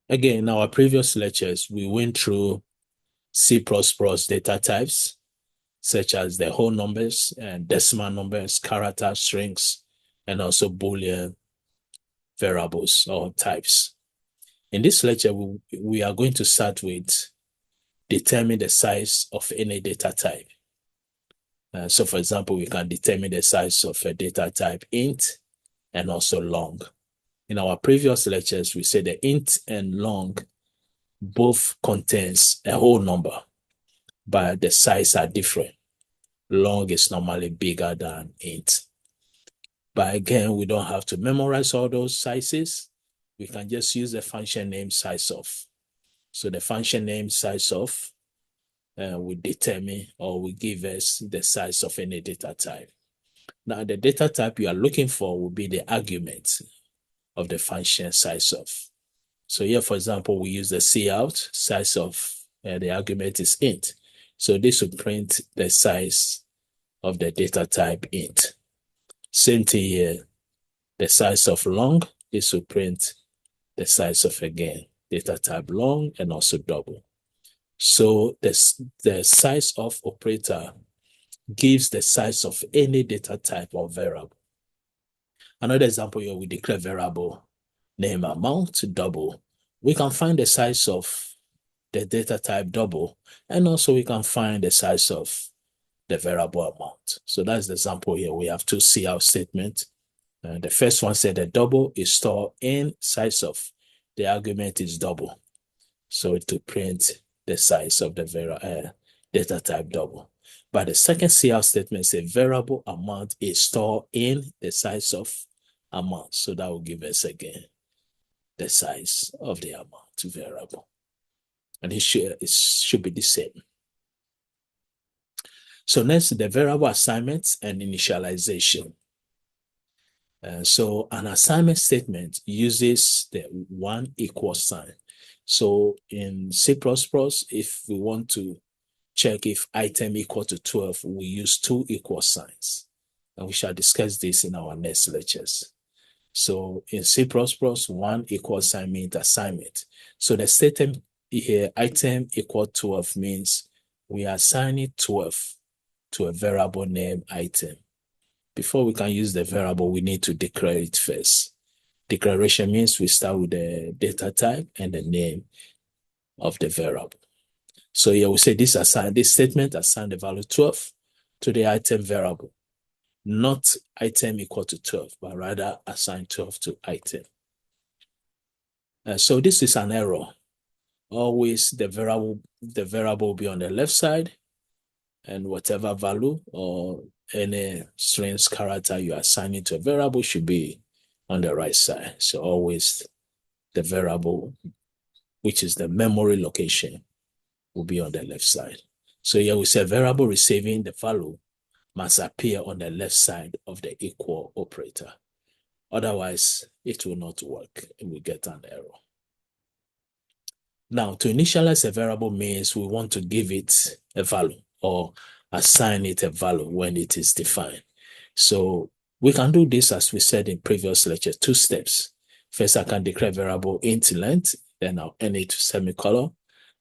Again, in our previous lectures, we went through C++ data types, such as the whole numbers and decimal numbers, character strings, and also Boolean variables or types. In this lecture, we are going to start with determine the size of any data type. So for example, we can determine the size of a data type int and also long. In our previous lectures, we said the int and long both contains a whole number, but the size are different. Long is normally bigger than int. But again, we don't have to memorize all those sizes. We can just use the function name size of. So the function name size of will determine or will give us the size of any data type. Now, the data type you are looking for will be the argument of the function size of. So here, for example, we use the cout, size of the argument is int. So this will print the size of the data type int. Same thing here, the size of long, this will print the size of, again, data type long and also double. So the size of operator gives the size of any data type or variable. Another example here, we declare variable name amount double. We can find the size of the data type double, and also we can find the size of the variable amount. So that's the example here. We have two cout statements. The first one said the double is stored in size of. The argument is double. So to print the size of the data type double. But the second cout statement says variable amount is stored in the size of amount. So that will give us again the size of the amount variable. And it should be the same. So next, the variable assignments and initialization. So an assignment statement uses the one equal sign. So in C++, if we want to check if item equal to 12, we use two equal signs. And we shall discuss this in our next lectures. So in C++, one equal sign means assignment. So the statement here, item equal 12 means we are assigning 12 to a variable named item. Before we can use the variable, we need to declare it first. Declaration means we start with the data type and the name of the variable. So here we say this statement assign the value 12 to the item variable, not item equal to 12, but rather assign 12 to item. So this is an error. Always the variable will be on the left side, and whatever value or any strings character you are assigning to a variable should be on the right side. So always the variable, which is the memory location, will be on the left side. So here we say variable receiving the value must appear on the left side of the equal operator. Otherwise, it will not work and we get an error. Now, to initialize a variable means we want to give it a value or assign it a value when it is defined. So we can do this, as we said in previous lecture, two steps. First, I can declare variable int length, then I'll end it to semicolon,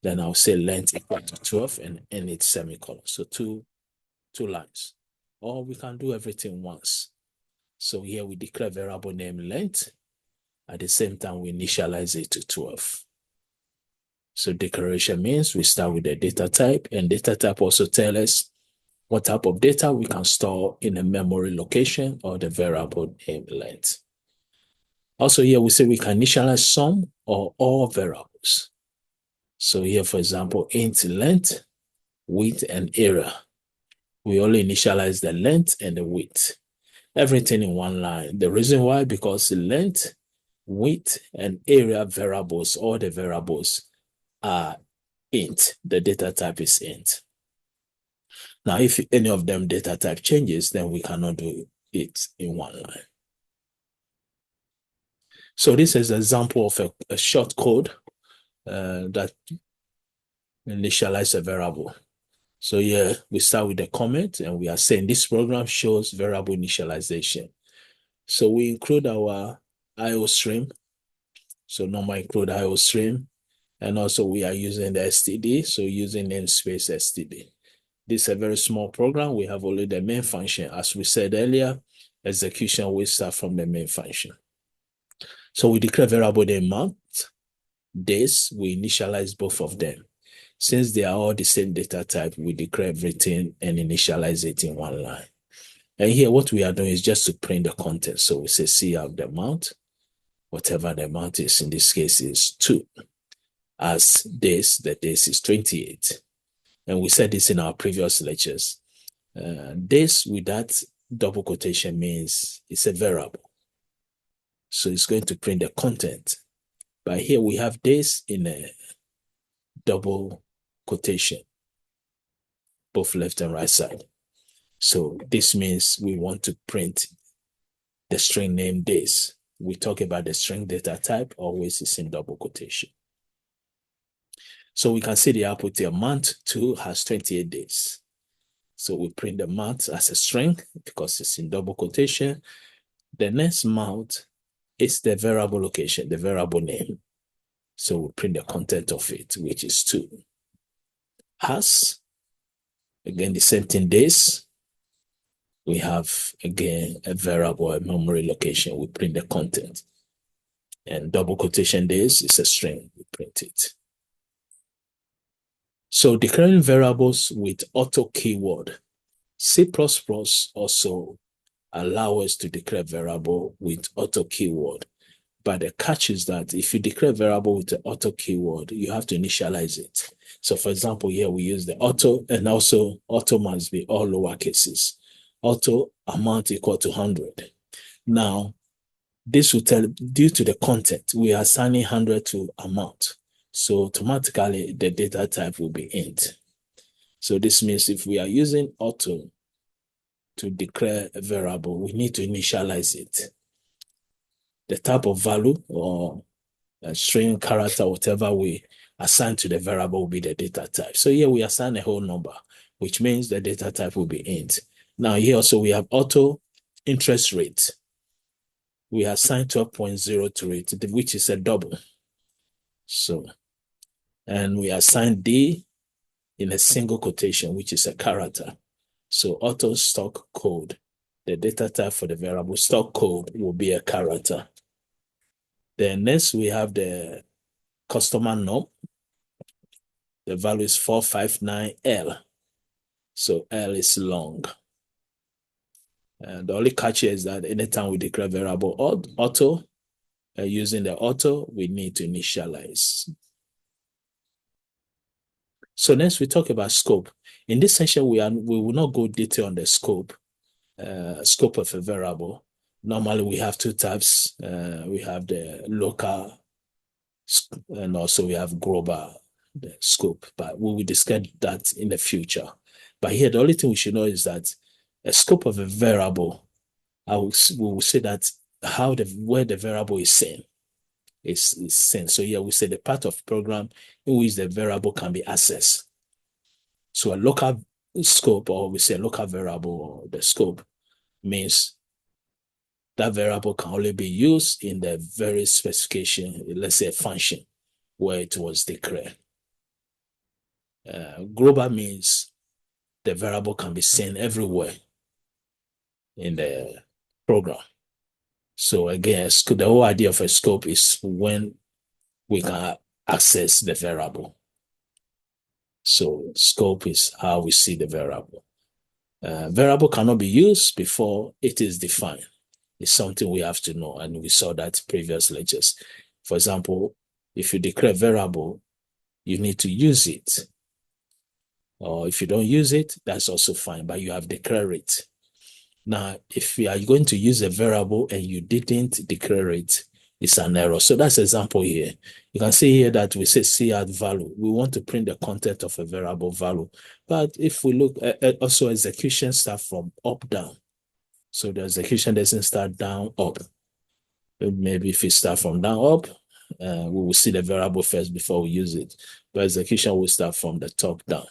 then I'll say length equal to 12 and end it semicolon. So two lines. Or we can do everything once. So here we declare variable name length. At the same time, we initialize it to 12. So declaration means we start with the data type, and data type also tells us what type of data we can store in a memory location or the variable name length. Also here we say we can initialize some or all variables. So here, for example, int length, width, and area. We only initialize the length and the width. Everything in one line. The reason why, because the length, width, and area variables, all the variables are int. The data type is int. Now, if any of them data type changes, then we cannot do it in one line. So this is an example of a short code that initializes a variable. So here we start with the comment, and we are saying this program shows variable initialization. So we include our IO stream So normal include IO stream. And also we are using the STD, so using namespace STD. This is a very small program. We have only the main function. As we said earlier, execution will start from the main function. So we declare variable the month, days, we initialize both of them. Since they are all the same data type, we declare everything and initialize it in one line. And here what we are doing is just to print the content. So we say C out the amount, whatever the amount is, in this case is 2. As days, the days is 28. And we said this in our previous lectures. Days with that double quotation means it's a variable. So it's going to print the content. But here we have days in a double quotation, both left and right side. So this means we want to print the string name days. We talk about the string data type, always is in double quotation. So we can see the output here, month 2 has 28 days. So we print the month as a string because it's in double quotation. The next month is the variable location, the variable name. So we print the content of it, which is 2. Has, again, the same thing, days. We have, again, a variable, a memory location. We print the content. And double quotation days is a string. We print it. So declaring variables with auto keyword. C++ also allow us to declare variable with auto keyword. But the catch is that if you declare variable with the auto keyword, you have to initialize it. So for example, here we use the auto, and also auto must be all lower cases. Auto amount equal to 100. Now, this will tell, due to the content, we are assigning 100 to amount. So automatically the data type will be int. So this means if we are using auto to declare a variable, we need to initialize it. The type of value or a string, character, whatever we assign to the variable will be the data type. So here we assign a whole number, which means the data type will be int. Now here also we have auto interest rate. We assign 12.0 to it, which is a double. So, and we assign D in a single quotation, which is a character. So auto stock code, the data type for the variable stock code will be a character. Then next we have the customer norm. The value is 459L. So L is long. And the only catch here is that anytime we declare variable auto, using the auto, we need to initialize. So next we talk about scope. In this section, we will not go detail on the scope of a variable. Normally we have 2 types. We have the local and also we have global the scope, but we will discuss that in the future. But here, the only thing we should know is that a scope of a variable, we will say that where the variable is sent is sent. So here we say the part of program in which the variable can be accessed. So a local scope, or we say a local variable, or the scope means that variable can only be used in the very specification, let's say a function, where it was declared. Global means the variable can be seen everywhere in the program. So again, the whole idea of a scope is when we can access the variable. So scope is how we see the variable. Variable cannot be used before it is defined. It's something we have to know, and we saw that previous lectures. For example, if you declare variable, you need to use it. Or if you don't use it, that's also fine, but you have declared it. Now, if you are going to use a variable and you didn't declare it, it's an error. So that's an example here. You can see here that we say cout value. We want to print the content of a variable value. But if we look at also execution start from up down. So the execution doesn't start down up. Maybe if it start from down up, we will see the variable first before we use it. But execution will start from the top down.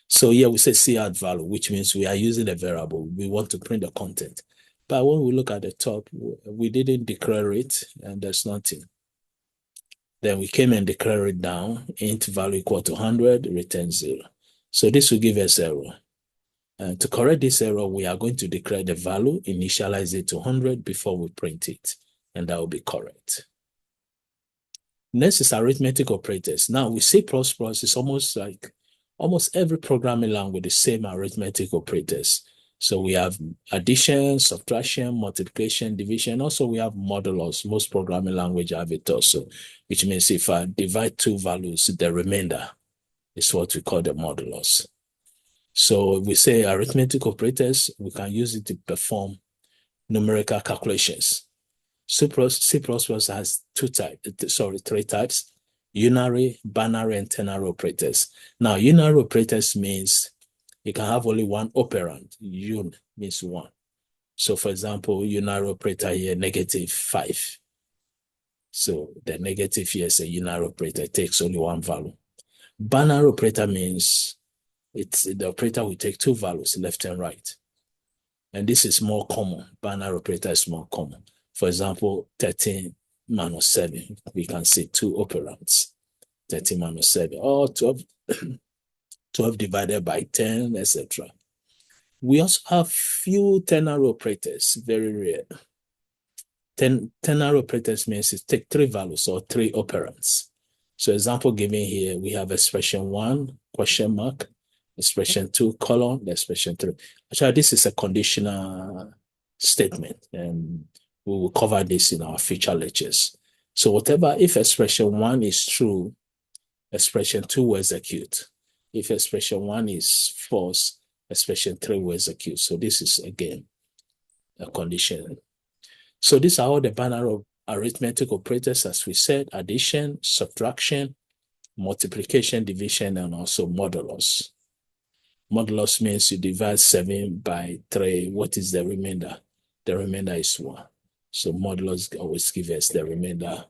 So here we say cout value, which means we are using a variable. We want to print the content. But when we look at the top, we didn't declare it, and there's nothing. Then we came and declare it down, int value equal to 100, return 0. So this will give us error. To correct this error, we are going to declare the value, initialize it to 100 before we print it, and that will be correct. Next is arithmetic operators. Now with C++, it's almost like almost every programming language the same arithmetic operators. So we have addition, subtraction, multiplication, division. Also, we have modulus. Most programming language have it also, which means if I divide two values, the remainder is what we call the modulus. So we say arithmetic operators, we can use it to perform numerical calculations. C++ has three types: unary, binary, and ternary operators. Now, unary operators means you can have only one operand. Un means one. So, for example, unary operator here, -5. So the negative here is a unary operator. It takes only one value. Binary operator means the operator will take two values, left and right. And this is more common. Binary operator is more common. For example, 13 minus 7, we can see two operands, 13 minus 7, or 12, 12 divided by 10, etc. We also have few ternary operators, very rare. Ternary operators means it take three values or three operands. So example given here, we have expression 1, question mark, expression 2, colon, expression 3. Actually, this is a conditional statement, and we will cover this in our future lectures. So whatever, if expression 1 is true, expression 2 will execute. If expression 1 is false, expression 3 will execute. So this is, again, a condition. So these are all the binary arithmetic operators, as we said: addition, subtraction, multiplication, division, and also modulus. Modulus means you divide 7 by 3. What is the remainder? The remainder is 1. So modulus always gives us the remainder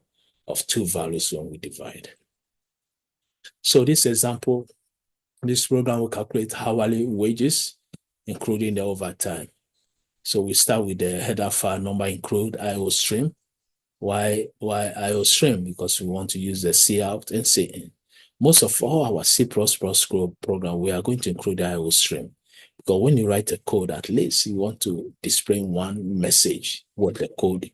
of two values when we divide. So this example, this program will calculate hourly wages, including the overtime. So we start with the header file number include IO stream. Why IO stream? Because we want to use the cout and cin. Most of all our C++ program, we are going to include the IO stream. Because when you write a code, at least you want to display one message, what the code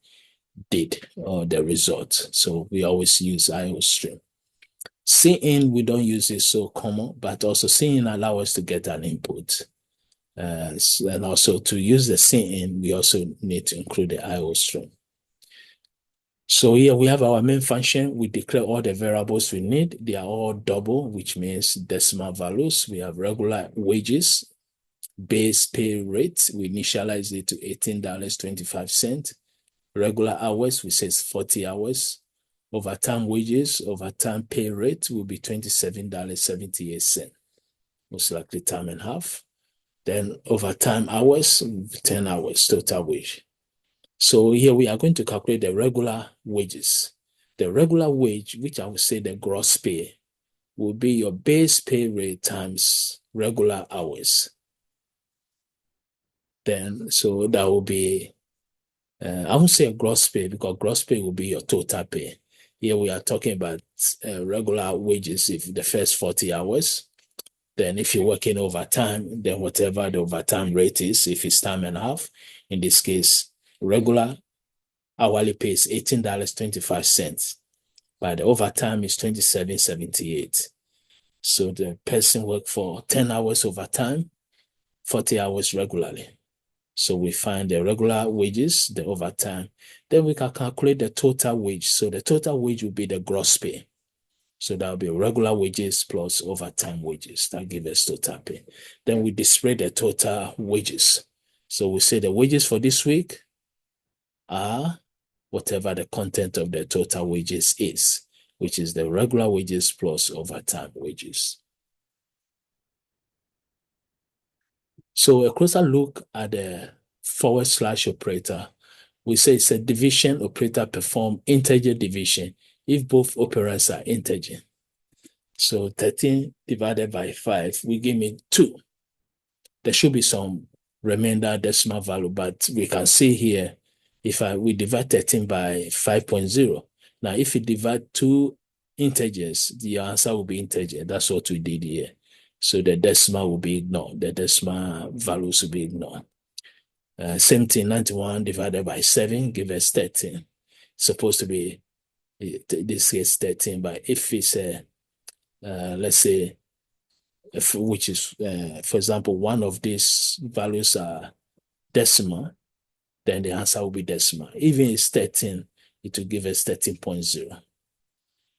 did, or the result. So we always use IO stream. Cin, we don't use it so common, but also cin allows us to get an input. And also to use the cin, we also need to include the IO stream. So here we have our main function. We declare all the variables we need. They are all double, which means decimal values. We have regular wages, base pay rate. We initialize it to $18.25. Regular hours, we say 40 hours. Overtime wages, overtime pay rate will be $27.78. Most likely time and a half. Then overtime hours, 10 hours, total wage. So here we are going to calculate the regular wages. The regular wage, which I would say the gross pay, will be your base pay rate times regular hours. Then, so that will be, I won't say a gross pay, because gross pay will be your total pay. Here we are talking about regular wages if the first 40 hours. Then if you're working overtime, then whatever the overtime rate is, if it's time and a half, in this case, regular hourly pay is $18.25, but the overtime is $27.78. So the person worked for 10 hours overtime, 40 hours regularly. So we find the regular wages, the overtime. Then we can calculate the total wage. So the total wage will be the gross pay. So that will be regular wages plus overtime wages. That gives us total pay. Then we display the total wages. So we say the wages for this week are whatever the content of the total wages is, which is the regular wages plus overtime wages. So a closer look at the / operator. We say it's a division operator perform integer division if both operands are integer. So 13 divided by 5 will give me 2. There should be some remainder decimal value, but we can see here, if we divide 13 by 5.0. Now, if you divide two integers, the answer will be integer. That's what we did here. So the decimal will be ignored. The decimal values will be ignored. Same thing, 91 divided by 7 give us 13. It's supposed to be, this is 13, but if it's, let's say, which is, for example, one of these values are decimal, then the answer will be decimal. Even if it's 13, it will give us 13.0.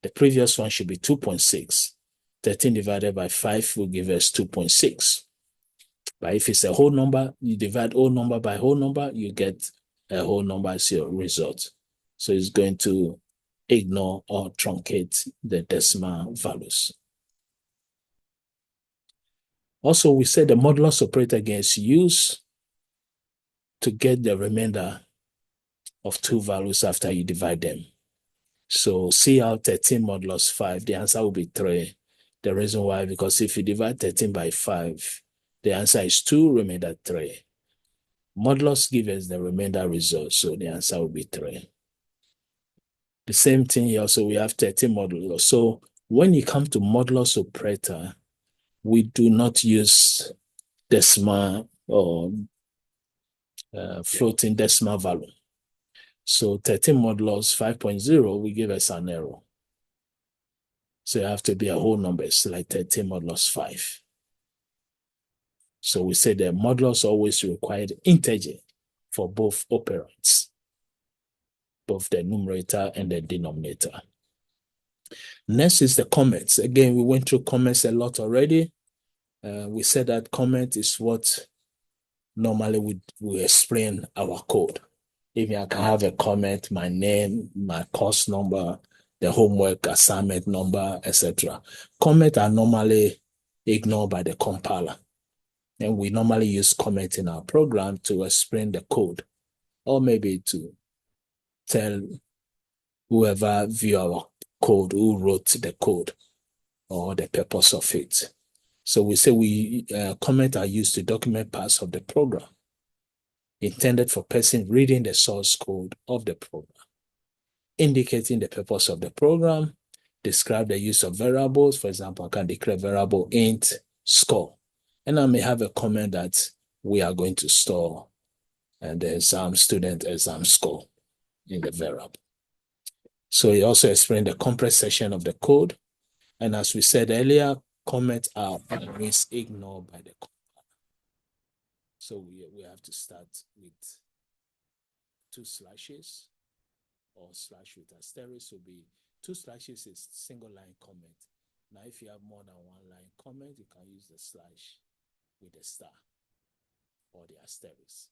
The previous one should be 2.6. 13 divided by 5 will give us 2.6. But if it's a whole number, you divide whole number by whole number, you get a whole number as your result. So it's going to ignore or truncate the decimal values. Also, we said the modulus operator gets used to get the remainder of two values after you divide them. So see out 13 modulus 5, the answer will be 3. The reason why, because if you divide 13 by 5, the answer is 2, remainder 3. Modulus gives us the remainder result, so the answer will be 3. The same thing here, so we have 13 modulus. So when you come to modulus operator, we do not use decimal or floating decimal value. So 13 modulus 5.0 will give us an error. So it have to be a whole number, like 13 modulus 5. So we say the modulus always required integer for both operands, both the numerator and the denominator. Next is the comments. Again, we went through comments a lot already. We said that comment is what normally we explain our code. If I can have a comment, my name, my course number, the homework assignment number, etc. Comments are normally ignored by the compiler. And we normally use comment in our program to explain the code, or maybe to tell whoever view our code, who wrote the code, or the purpose of it. So we say comment are used to document parts of the program intended for person reading the source code of the program, indicating the purpose of the program, describe the use of variables. For example, I can declare variable int score, and I may have a comment that we are going to store and the student exam score in the variable. So it also explains the compress section of the code. And as we said earlier, comments are always ignored by the compiler. So we have to start with 2 slashes or slash with asterisk. Will be 2 slashes is single line comment. Now, if you have more than 1 line comment, you can use the slash with the star or the asterisk.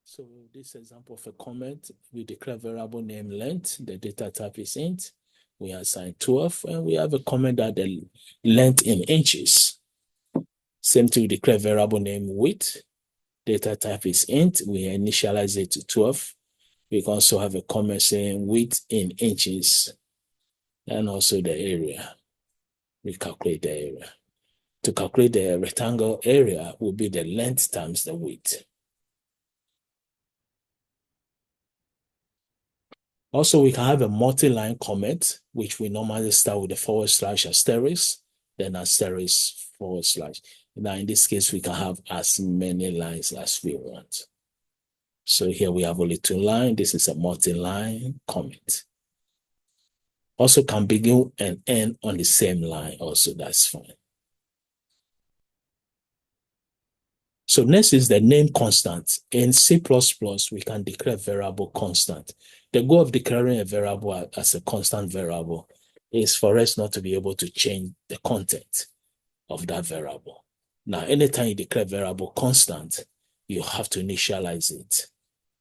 So this example of a comment, we declare variable name length, the data type is int, we assign 12, and we have a comment that the length in inches. Same thing, we declare variable name width, data type is int, we initialize it to 12. We can also have a comment saying width in inches, and also the area. We calculate the area. To calculate the rectangle area will be the length times the width. Also, we can have a multi-line comment, which we normally start with the / asterisk, then asterisk /. Now, in this case, we can have as many lines as we want. So here we have only 2 lines. This is a multi-line comment. Also can begin and end on the same line also, that's fine. So next is the name constant. In C++, we can declare variable constant. The goal of declaring a variable as a constant variable is for us not to be able to change the content of that variable. Now, anytime you declare variable constant, you have to initialize it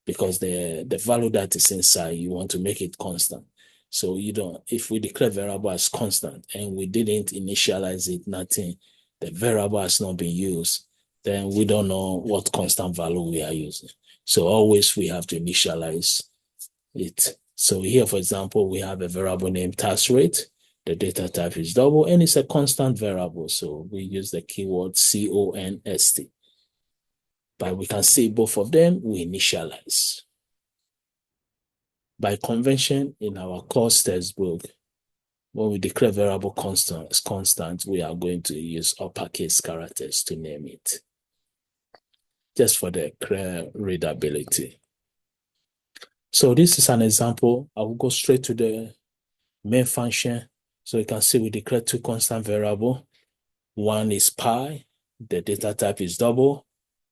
because the value that is inside, you want to make it constant. So if we declare variable as constant and we didn't initialize it, nothing, the variable has not been used, then we don't know what constant value we are using. So always we have to initialize it. So here, for example, we have a variable named task rate. The data type is double and it's a constant variable. So we use the keyword const. But we can see both of them, we initialize. By convention in our course textbook, when we declare variable constant, we are going to use uppercase characters to name it, just for the clear readability. So this is an example. I will go straight to the main function. So you can see we declare two constant variables. One is pi, the data type is double.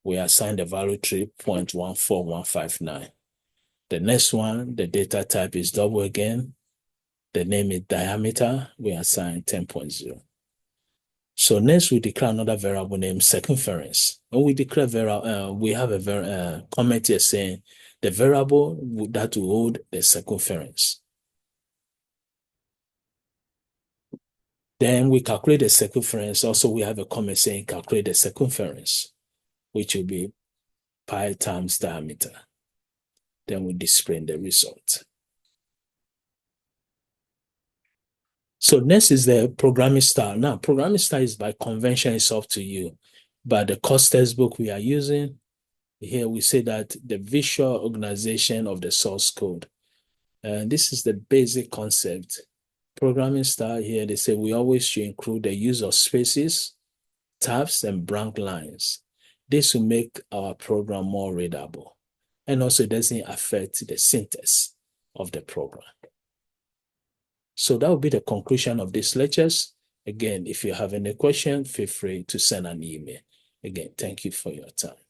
We assign the value 3.14159. The next one, the data type is double again. The name is diameter. We assign 10.0. So next we declare another variable named circumference. When we declare variable, we have a comment here saying the variable that will hold the circumference. Then we calculate the circumference. Also, we have a comment saying calculate the circumference, which will be pi times diameter. Then we display the result. So next is the programming style. Now, programming style is by convention, it's up to you. But the course textbook we are using, here we say that the visual organization of the source code. And this is the basic concept. Programming style here, they say we always should include the use of spaces, tabs, and blank lines. This will make our program more readable. And also it doesn't affect the syntax of the program. So that will be the conclusion of these lectures. Again, if you have any question, feel free to send an email. Again, thank you for your time.